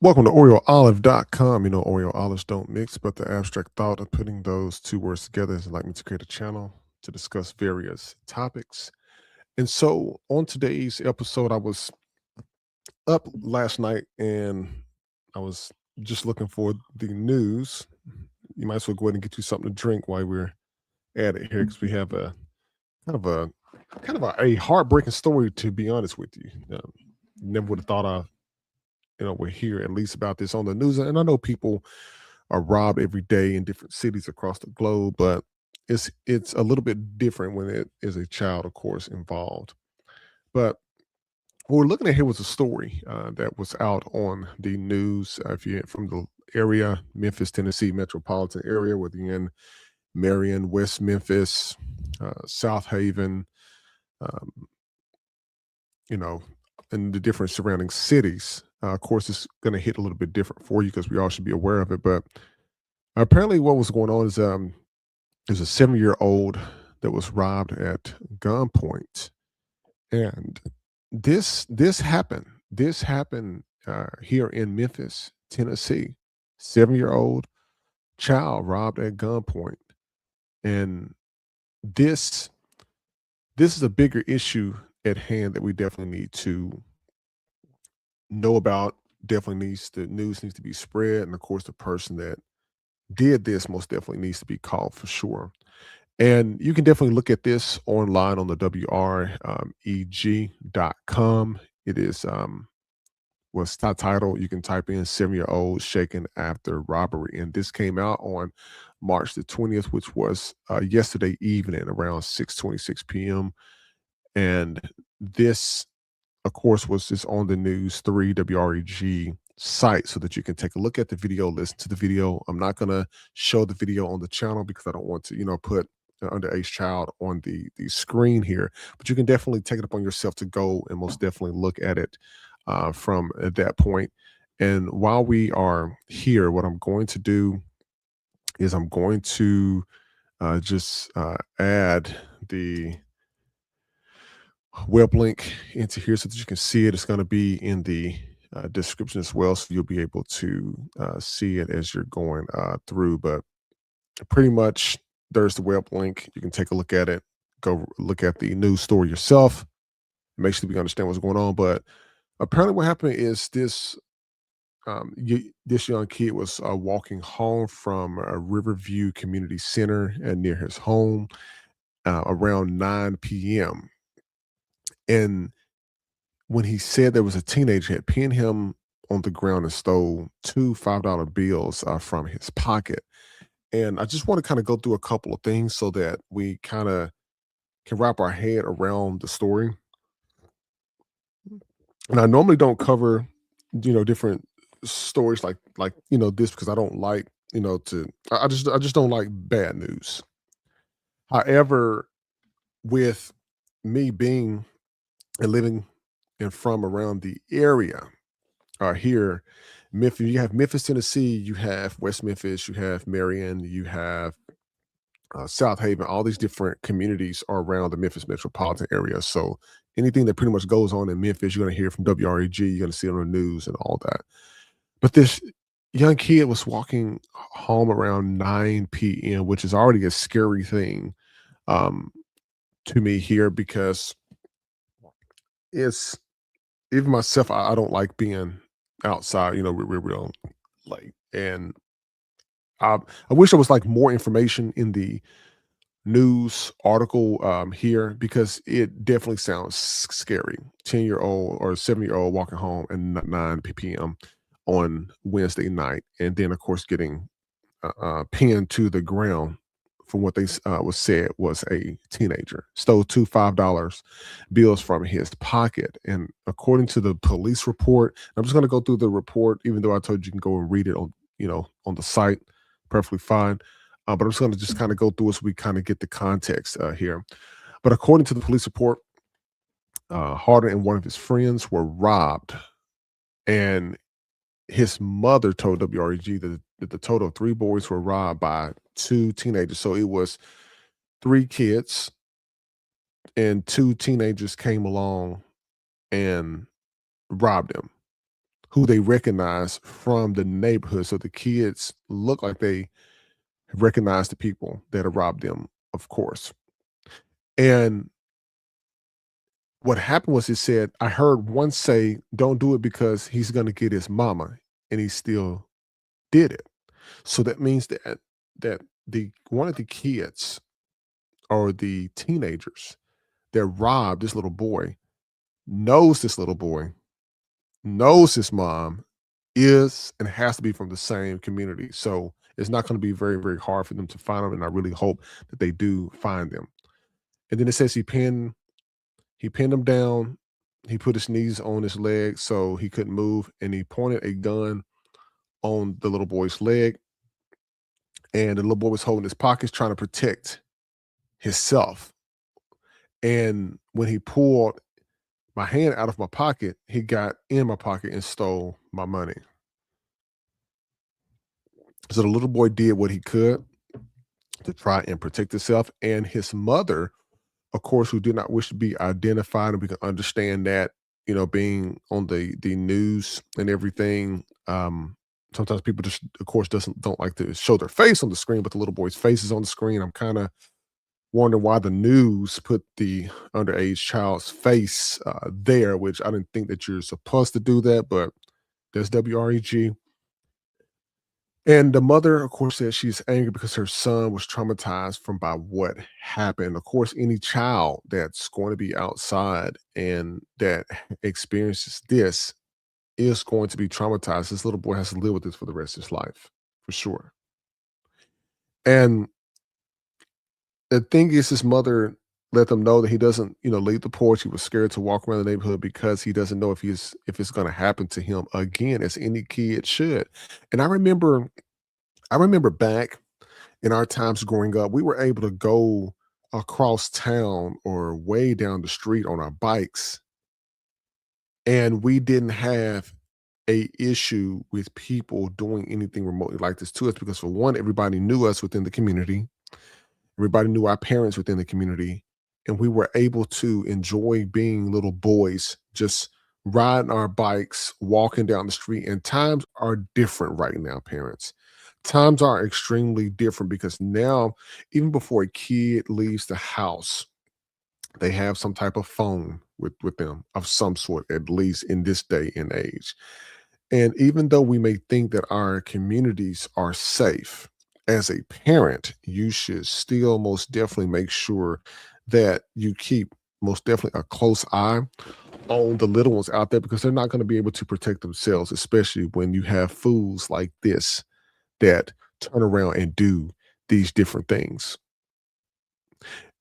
Welcome to OreoOlive.com. You know, Oreo olives don't mix, but the abstract thought of putting those two words together is like me to create a channel to discuss various topics. And so on today's episode, I was up last night and I was just looking for the news. You might as well go ahead and get you something to drink while we're at it here because we have a kind of a a heartbreaking story, to be honest with you. Never would have thought we're here at least about this on the news. And I know people are robbed every day in different cities across the globe, but it's a little bit different when it is a child, of course, involved. But what we're looking at here was a story that was out on the news. If you're from the area, Memphis, Tennessee metropolitan area, whether you're in Marion, West Memphis, South Haven, um, you know, and the different surrounding cities. Of course, it's going to hit a little bit different for you because we all should be aware of it. But apparently, what was going on is there's a 7-year-old that was robbed at gunpoint, and this happened. This happened here in Memphis, Tennessee. 7-year-old child robbed at gunpoint, and this this is a bigger issue at hand that we definitely need to know about. Definitely needs the news needs to be spread, and of course, the person that did this most definitely needs to be called for sure. And you can definitely look at this online on the WREG.com. It is was title. You can type in 7-year-old shaken after robbery. And this came out on March the 20th, which was yesterday evening around 6:26 p.m. And this, of course, was just on the News 3 WREG site so that you can take a look at the video, listen to the video. I'm not going to show the video on the channel because I don't want to, put an underage child on the screen here. But you can definitely take it upon yourself to go and most definitely look at it from that point. And while we are here, what I'm going to do is I'm going to just add the web link into here so that you can see it. It's going to be in the description as well, so you'll be able to see it as you're going through. But pretty much, there's the web link. You can take a look at it. Go look at the news story yourself. Make sure you understand what's going on. But apparently, what happened is this young kid was walking home from a Riverview Community Center near his home around 9 p.m. And when he said there was a teenager had pinned him on the ground and stole two $5 bills from his pocket. And I just want to kind of go through a couple of things so that we kind of can wrap our head around the story. And I normally don't cover, different stories like this because I don't like, to I just don't like bad news. However, with me being and living and from around the area, here, Memphis. You have Memphis, Tennessee. You have West Memphis. You have Marion. You have South Haven. All these different communities are around the Memphis metropolitan area. So anything that pretty much goes on in Memphis, you're going to hear from WREG. You're going to see it on the news and all that. But this young kid was walking home around 9 p.m., which is already a scary thing um, to me here because it's even myself. I don't like being outside. Real late, and I wish there was like more information in the news article here because it definitely sounds scary. 10-year-old or 7-year-old walking home at 9 p.m. on Wednesday night, and then of course getting pinned to the ground from what they was said was a teenager stole two $5 bills from his pocket. And according to the police report, I'm just going to go through the report, even though I told you can go and read it on on the site, perfectly fine. But I'm just going to just kind of go through it so we kind of get the context here. But according to the police report, Harder and one of his friends were robbed, and his mother told WREG that the total of three boys were robbed by two teenagers. So it was three kids and two teenagers came along and robbed him. who they recognize from the neighborhood. So the kids look like they recognize the people that have robbed them, of course. And what happened was, he said, I heard one say, don't do it because he's going to get his mama. And he still did it. So that means that the one of the kids or the teenagers that robbed this little boy knows this little boy, knows his mom is and has to be from the same community. So it's not going to be very, very hard for them to find them. And I really hope that they do find them. And then it says he pinned him down. He put his knees on his leg so he couldn't move, and he pointed a gun on the little boy's leg. And the little boy was holding his pockets, trying to protect himself. And when he pulled my hand out of my pocket, he got in my pocket and stole my money. So the little boy did what he could to try and protect himself. And his mother, of course, who did not wish to be identified, and we can understand that, being on the news and everything. Sometimes people just, of course, don't like to show their face on the screen, but the little boy's face is on the screen. I'm kind of wondering why the news put the underage child's face there, which I didn't think that you're supposed to do that, but there's WREG. And the mother, of course, said she's angry because her son was traumatized from by what happened. Of course, any child that's going to be outside and that experiences this is going to be traumatized. This little boy has to live with this for the rest of his life, for sure. And the thing is, his mother let them know that he doesn't, leave the porch. He was scared to walk around the neighborhood because he doesn't know if it's going to happen to him again, as any kid should. And I remember back in our times growing up, we were able to go across town or way down the street on our bikes, and we didn't have a issue with people doing anything remotely like this to us, because for one, everybody knew us within the community. Everybody knew our parents within the community, and we were able to enjoy being little boys, just riding our bikes, walking down the street. And times are different right now, parents. Times are extremely different, because now, even before a kid leaves the house, they have some type of phone with them of some sort, at least in this day and age. And even though we may think that our communities are safe, as a parent, you should still most definitely make sure that you keep most definitely a close eye on the little ones out there, because they're not going to be able to protect themselves, especially when you have fools like this that turn around and do these different things.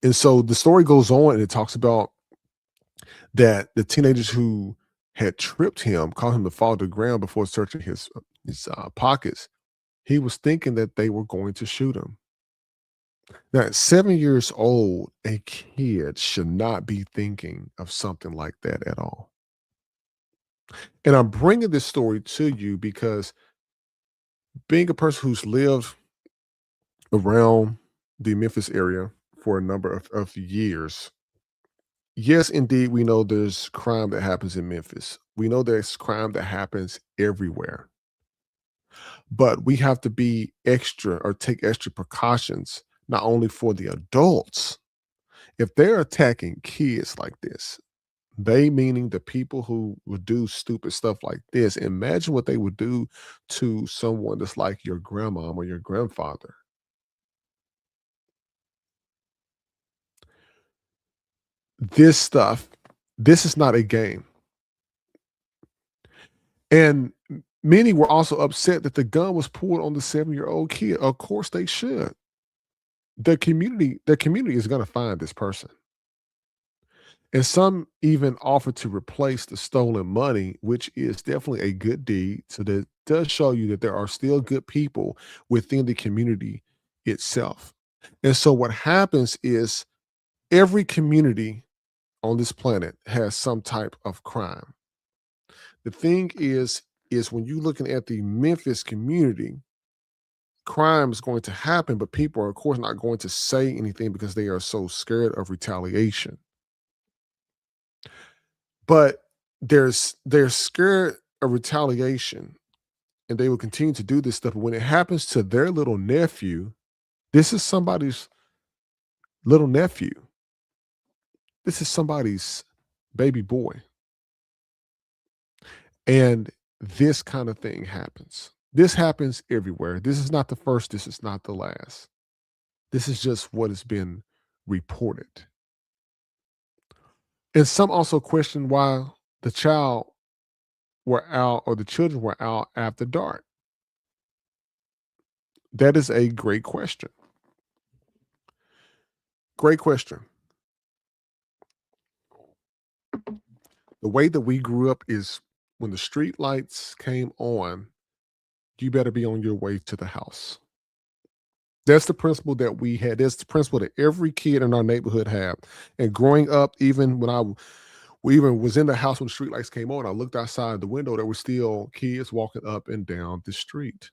And so the story goes on, and it talks about that the teenagers who had tripped him, caused him to fall to the ground before searching his pockets, he was thinking that they were going to shoot him. Now, at 7 years old, a kid should not be thinking of something like that at all. And I'm bringing this story to you because, being a person who's lived around the Memphis area for a number of years, yes, indeed, we know there's crime that happens in Memphis. We know there's crime that happens everywhere. But we have to be extra, or take extra precautions, not only for the adults. If they're attacking kids like this, they meaning the people who would do stupid stuff like this, imagine what they would do to someone that's like your grandmom or your grandfather. This stuff, this is not a game. And many were also upset that the gun was pulled on the 7-year-old kid. Of course they should. The community is going to find this person. And some even offered to replace the stolen money, which is definitely a good deed. So that does show you that there are still good people within the community itself. And so what happens is, every community on this planet has some type of crime. The thing is when you're looking at the Memphis community, crime is going to happen, but people are of course not going to say anything because they are so scared of retaliation. But they're scared a retaliation, and they will continue to do this stuff. But when it happens to their little nephew, this is somebody's little nephew. This is somebody's baby boy. And this kind of thing happens. This happens everywhere. This is not the first. This is not the last. This is just what has been reported. And some also question why the child were out or the children were out after dark. That is a great question. Great question. The way that we grew up is when the street lights came on, you better be on your way to the house. That's the principle that we had. That's the principle that every kid in our neighborhood had. And growing up, even when we even was in the house when the street lights came on, I looked outside the window, there were still kids walking up and down the street.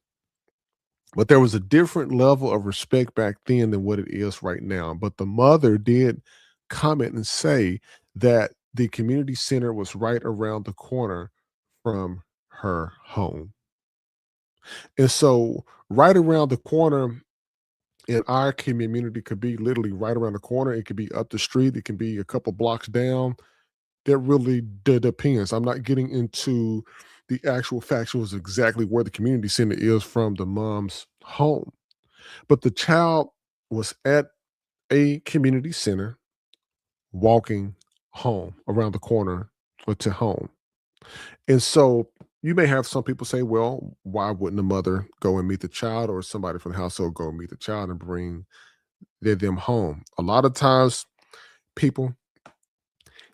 But there was a different level of respect back then than what it is right now. But the mother did comment and say that the community center was right around the corner from her home. And so, right around the corner in our community could be literally right around the corner. It could be up the street. It can be a couple blocks down. That really depends. I'm not getting into the actual factuals exactly where the community center is from the mom's home. But the child was at a community center walking home around the corner or to home. And so you may have some people say, well, why wouldn't the mother go and meet the child or somebody from the household go meet the child and bring them home? A lot of times people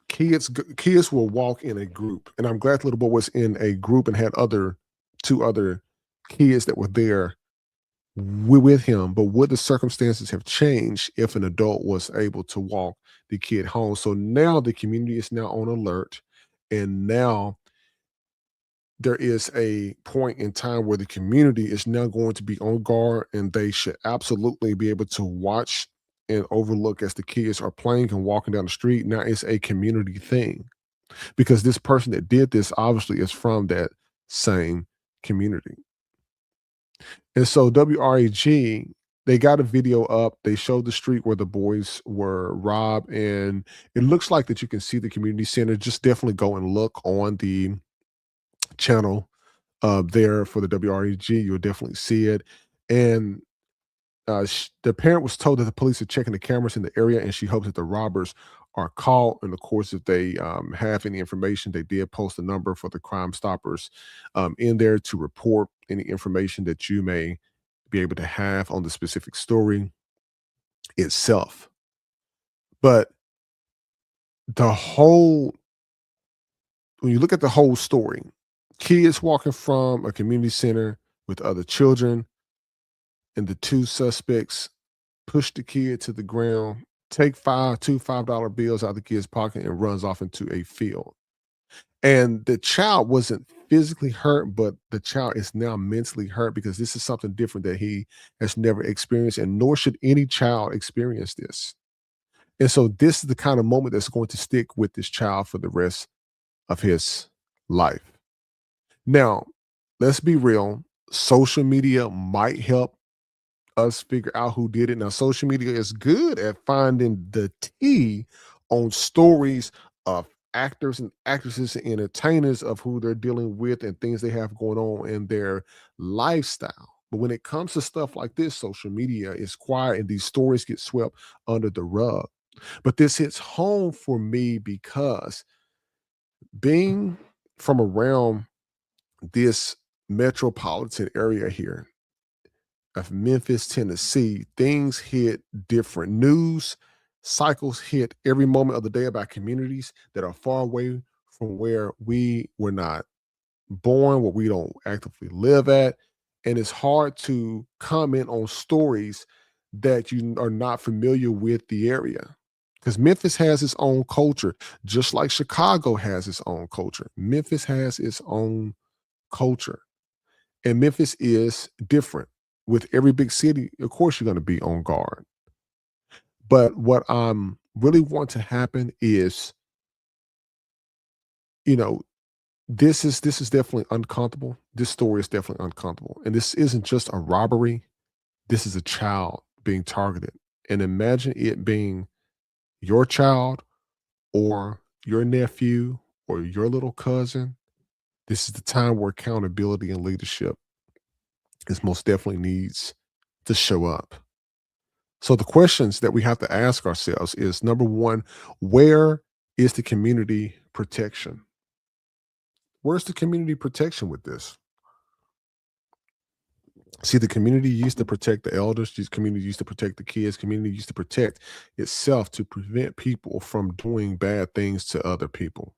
kids will walk in a group, and I'm glad the little boy was in a group and had two other kids that were there with him. But would the circumstances have changed if an adult was able to walk the kid home? So now the community is now on alert, and now there is a point in time where the community is now going to be on guard, and they should absolutely be able to watch and overlook as the kids are playing and walking down the street. Now it's a community thing because this person that did this obviously is from that same community. And so WRAG, they got a video up. They showed the street where the boys were robbed, and it looks like that you can see the community center. Just definitely go and look on the channel there for the WREG. You'll definitely see it. And the parent was told that the police are checking the cameras in the area, and she hopes that the robbers are caught. And of course, if they have any information, they did post a number for the Crime Stoppers in there to report any information that you may be able to have on the specific story itself. But the whole, when you look at the whole story, kids walking from a community center with other children, and the two suspects push the kid to the ground, take two $5 bills out of the kid's pocket, and runs off into a field. And the child wasn't physically hurt, but the child is now mentally hurt because this is something different that he has never experienced, and nor should any child experience this. And so this is the kind of moment that's going to stick with this child for the rest of his life. Now, let's be real. Social media might help us figure out who did it. Now, social media is good at finding the tea on stories of actors and actresses and entertainers of who they're dealing with and things they have going on in their lifestyle. But when it comes to stuff like this, social media is quiet and these stories get swept under the rug. But this hits home for me because being from around this metropolitan area here of Memphis, Tennessee, things hit different. News cycles hit every moment of the day about communities that are far away from where we were not born, where we don't actively live at. And it's hard to comment on stories that you are not familiar with the area. Because Memphis has its own culture, just like Chicago has its own culture. Memphis has its own culture. And Memphis is different. With every big city, of course, you're going to be on guard. But what really want to happen is, you know, This is definitely uncomfortable. This story is definitely uncomfortable, and this isn't just a robbery. This is a child being targeted, and imagine it being your child or your nephew or your little cousin. This is the time where accountability and leadership is most definitely needs to show up. So the questions that we have to ask ourselves is number one, where is the community protection? Where's the community protection with this? See, the community used to protect the elders, this community used to protect the kids, community used to protect itself to prevent people from doing bad things to other people.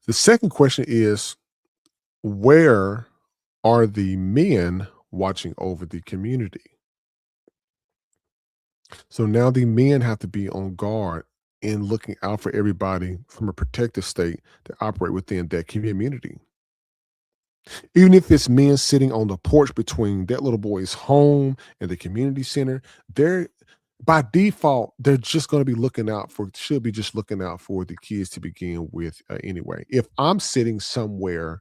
The second question is, where are the men watching over the community? So now the men have to be on guard and looking out for everybody from a protective state to operate within that community. Even if it's men sitting on the porch between that little boy's home and the community center, they're by default, they're just going to be looking out for, should be just looking out for the kids to begin with anyway. If I'm sitting somewhere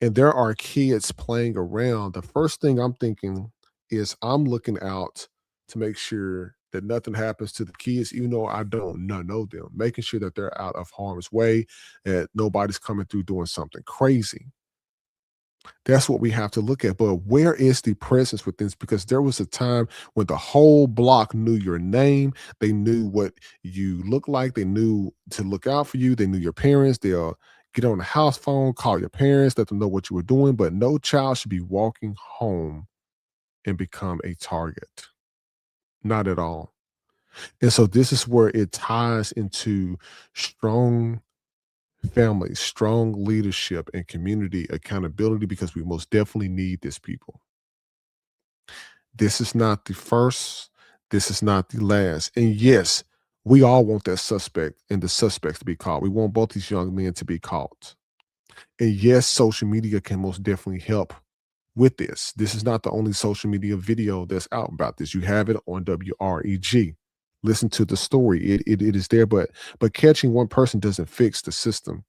and there are kids playing around, the first thing I'm thinking is I'm looking out to make sure that nothing happens to the kids, even though I don't know them, making sure that they're out of harm's way, that nobody's coming through doing something crazy. That's what we have to look at. But where is the presence with this? Because there was a time when the whole block knew your name. They knew what you look like. They knew to look out for you. They knew your parents. They'll get on the house phone, call your parents, let them know what you were doing. But no child should be walking home and become a target. Not at all. And so this is where it ties into strong family, strong leadership, and community accountability because we most definitely need this, people. This is not the first, this is not the last. And yes, we all want that suspect and the suspects to be caught. We want both these young men to be caught. And yes, social media can most definitely help with this. This is not the only social media video that's out about this. You have it on WREG. Listen to the story. It is there, but catching one person doesn't fix the system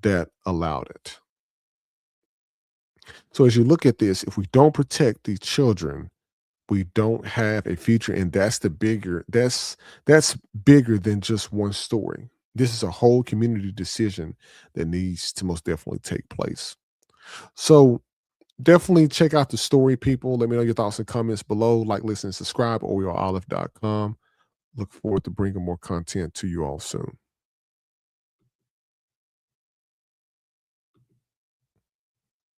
that allowed it. So as you look at this, if we don't protect these children, we don't have a future. And that's the bigger, that's bigger than just one story. This is a whole community decision that needs to most definitely take place. So definitely check out the story, people. Let me know your thoughts and comments below. Like, listen, subscribe, OrioOlive.com. Look forward to bringing more content to you all soon.